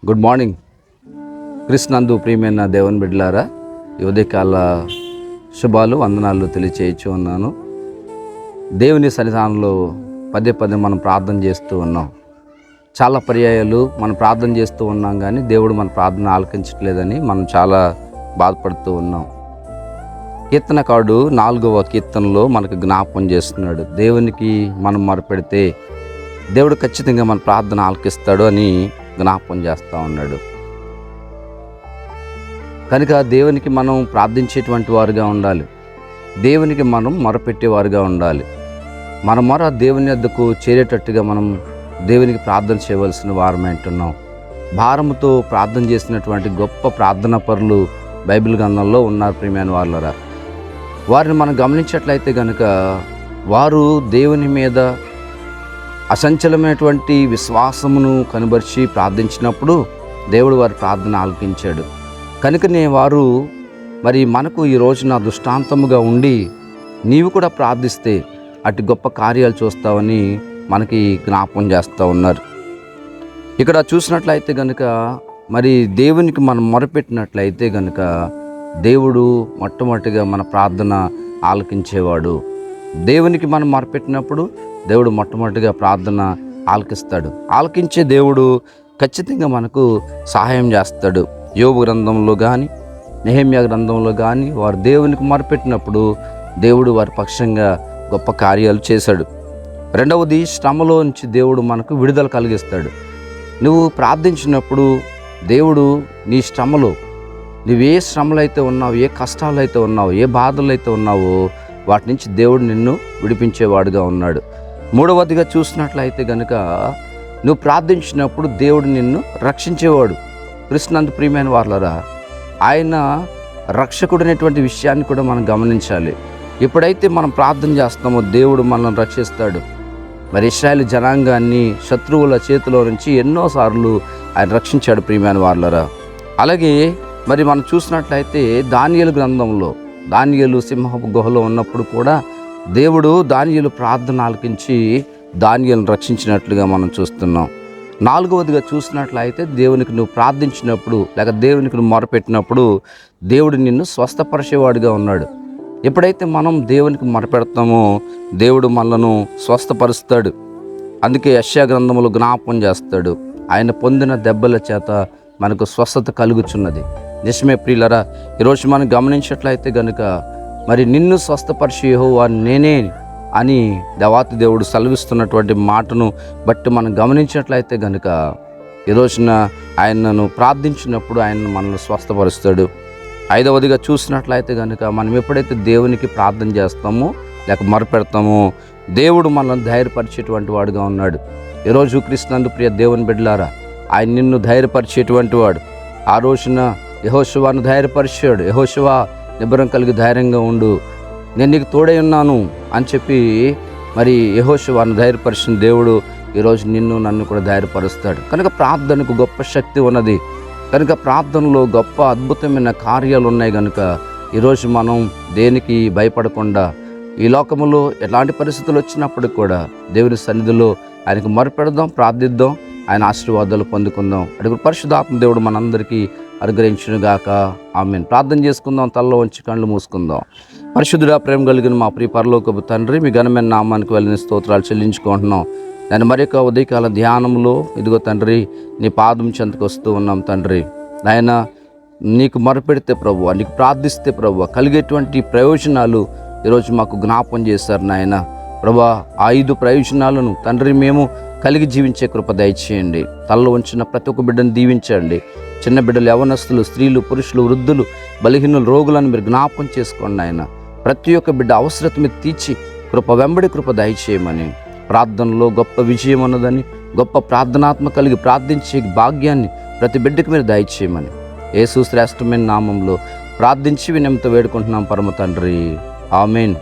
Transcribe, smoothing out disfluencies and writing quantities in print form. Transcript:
Good morning క్రిస్తునందు ప్రియమైన దేవుని బిడ్డలారా, ఈ ఉదయకాల శుభాలు వందనాలు తెలియచేయచ్చు ఉన్నాను. దేవుని సన్నిధానంలో పదే పదే మనం ప్రార్థన చేస్తూ ఉన్నాం. చాలా పర్యాయాలు మనం ప్రార్థన చేస్తూ ఉన్నాం, కానీ దేవుడు మన ప్రార్థన ఆలకించట్లేదని మనం చాలా బాధపడుతూ ఉన్నాం. కీర్తనకారుడు 4వ కీర్తనలో మనకు జ్ఞాపకం చేస్తున్నాడు, దేవునికి మనం మొరపెడితే దేవుడు ఖచ్చితంగా మన ప్రార్థన ఆలకిస్తాడు అని జ్ఞాపకం చేస్తూ ఉన్నాడు. కనుక దేవునికి మనం ప్రార్థించేటువంటి వారుగా ఉండాలి, దేవునికి మనం మొరపెట్టేవారుగా ఉండాలి. మన మొర దేవుని వద్దకు చేరేటట్టుగా మనం దేవునికి ప్రార్థన చేయవలసిన వారమే అంటున్నాం. భారముతో ప్రార్థన చేసినటువంటి గొప్ప ప్రార్థనా పరులు బైబిల్ గ్రంథంలో ఉన్నారు. ప్రియమైన వాళ్ళరా, వారిని మనం గమనించట్లయితే కనుక వారు దేవుని మీద అసంచలమైనటువంటి విశ్వాసమును కనబరిచి ప్రార్థించినప్పుడు దేవుడు వారి ప్రార్థన ఆలకించాడు. కనుకనే వారు మరి మనకు ఈ రోజున దృష్టాంతముగా ఉండి నీవు కూడా ప్రార్థిస్తే అటు గొప్ప కార్యాలు చూస్తావని మనకి జ్ఞాపకం చేస్తూ ఉన్నారు. ఇక్కడ చూసినట్లయితే కనుక మరి దేవునికి మనం మొరపెట్టినట్లయితే కనుక దేవుడు మొట్టమొదటిగా మన ప్రార్థన ఆలకించేవాడు. దేవునికి మనం మొరపెట్టినప్పుడు దేవుడు మొట్టమొదటిగా ప్రార్థన ఆలకిస్తాడు. ఆలకించే దేవుడు ఖచ్చితంగా మనకు సహాయం చేస్తాడు. యోబు గ్రంథంలో కానీ నెహెమ్యా గ్రంథంలో కానీ వారు దేవునికి మొరపెట్టినప్పుడు దేవుడు వారి పక్షంగా గొప్ప కార్యాలు చేశాడు. రెండవది, శ్రమలో నుంచి దేవుడు మనకు విడుదల కలిగిస్తాడు. నువ్వు ప్రార్థించినప్పుడు దేవుడు నీ శ్రమలో, నువ్వే శ్రమలు అయితే ఉన్నావు, ఏ కష్టాలు అయితే ఉన్నావు, ఏ బాధలు అయితే ఉన్నావో వాటి నుంచి దేవుడు నిన్ను విడిపించేవాడుగా ఉన్నాడు. మూడవదిగా చూసినట్లయితే కనుక నువ్వు ప్రార్థించినప్పుడు దేవుడు నిన్ను రక్షించేవాడు. కృష్ణందు ప్రియమైన వాళ్ళరా, ఆయన రక్షకుడనేటువంటి విషయాన్ని కూడా మనం గమనించాలి. ఎప్పుడైతే మనం ప్రార్థన చేస్తామో దేవుడు మనల్ని రక్షిస్తాడు. మరి ఇశ్రాయేలు జనాంగాన్ని శత్రువుల చేతిలో నుంచి ఎన్నోసార్లు ఆయన రక్షించాడు. ప్రియమైన వాళ్ళరా, అలాగే మరి మనం చూసినట్లయితే దానియేలు గ్రంథంలో దానియేలు సింహపు గుహలో ఉన్నప్పుడు కూడా దేవుడు దానియేలు ప్రార్థన ఆలకించి దానియేలును రక్షించినట్లుగా మనం చూస్తున్నాం. నాలుగవదిగా చూసినట్లయితే దేవునికి నువ్వు ప్రార్థించినప్పుడు లేక దేవునికి నువ్వు మొరపెట్టినప్పుడు దేవుడు నిన్ను స్వస్థపరిచేవాడుగా ఉన్నాడు. ఎప్పుడైతే మనం దేవునికి మొరపెడతామో దేవుడు మనలను స్వస్థపరుస్తాడు. అందుకే యెషయా గ్రంథంలో జ్ఞాపకం చేస్తాడు, ఆయన పొందిన దెబ్బల చేత మనకు స్వస్థత కలుగుచున్నది. నిజమే ప్రియులరా, ఈరోజు మనం గమనించట్లయితే కనుక మరి నిన్ను స్వస్థపరిచే యెహోవా నేనే అని దేవాతి దేవుడు సెలవిస్తున్నటువంటి మాటను బట్టి మనం గమనించినట్లయితే కనుక ఈరోజున ఆయనను ప్రార్థించినప్పుడు ఆయన మనల్ని స్వస్థపరుస్తాడు. ఐదవదిగా చూసినట్లయితే కనుక మనం ఎప్పుడైతే దేవునికి ప్రార్థన చేస్తామో లేక మొరపెడతామో దేవుడు మనల్ని ధైర్యపరిచేటువంటి వాడుగా ఉన్నాడు. ఈరోజు క్రీస్తునందు ప్రియ దేవుని బిడ్డలారా, ఆయన నిన్ను ధైర్యపరిచేటువంటి వాడు. ఆ రోజున యెహోషువను ధైర్యపరిచాడు. యెహోషువా, నిబ్బరం కలిగి ధైర్యంగా ఉండు, నేను నీకు తోడై ఉన్నాను అని చెప్పి మరి యెహోషువను ధైర్యపరిచిన దేవుడు ఈరోజు నిన్ను నన్ను కూడా ధైర్యపరుస్తాడు. కనుక ప్రార్థనకు గొప్ప శక్తి ఉన్నది. కనుక ప్రార్థనలో గొప్ప అద్భుతమైన కార్యాలు ఉన్నాయి. కనుక ఈరోజు మనం దేనికి భయపడకుండా ఈ లోకములో ఎలాంటి పరిస్థితులు వచ్చినప్పుడు కూడా దేవుని సన్నిధిలో ఆయనకు మొరపెడదాం, ప్రార్థిద్దాం, ఆయన ఆశీర్వాదాలు పొందుకుందాం. అడుగు పరిశుద్ధాత్మ దేవుడు మనందరికీ అనుగ్రహించునుగాక. ఆమేన్. ప్రార్థన చేసుకుందాం, తలలో వంచి కళ్ళు మూసుకుందాం. పరిశుద్ధుడా, ప్రేమ కలిగిన మా ప్రియ పరలోకపు తండ్రి, మీ ఘనమైన నామానికి వెళ్ళిన స్తోత్రాలు చెల్లించుకుంటున్నాం. నేను మరొక ఉదయకాల ధ్యానంలో ఇదిగో తండ్రి నీ పాదం చెంతకు వస్తూ ఉన్నాం తండ్రి. నాయన, నీకు మొరపెడితే ప్రభువా, నీకు ప్రార్థిస్తే ప్రభువా కలిగేటువంటి ప్రయోజనాలు ఈరోజు మాకు జ్ఞాపకం చేశారు నాయన. ప్రభువా, ఆ 5 ప్రయోజనాలను తండ్రి మేము కలిగి జీవించే కృప దయచేయండి. తలలో ఉంచిన ప్రతి ఒక్క బిడ్డను దీవించండి. చిన్న బిడ్డలు, యవనస్తులు, స్త్రీలు, పురుషులు, వృద్ధులు, బలహీనులు, రోగులను మీరు జ్ఞాపకం చేసుకోండి ఆయన. ప్రతి ఒక్క బిడ్డ అవసరత మీద తీర్చి కృప వెంబడి కృప దయచేయమని, ప్రార్థనలో గొప్ప విజయం ఉన్నదని, గొప్ప ప్రార్థనాత్మ కలిగి ప్రార్థించే భాగ్యాన్ని ప్రతి బిడ్డకు మీరు దయచేయమని యేసు శ్రేష్టమైన నామంలో ప్రార్థించి వినయంతో వేడుకుంటున్నాం పరమ తండ్రి. ఆమేన్.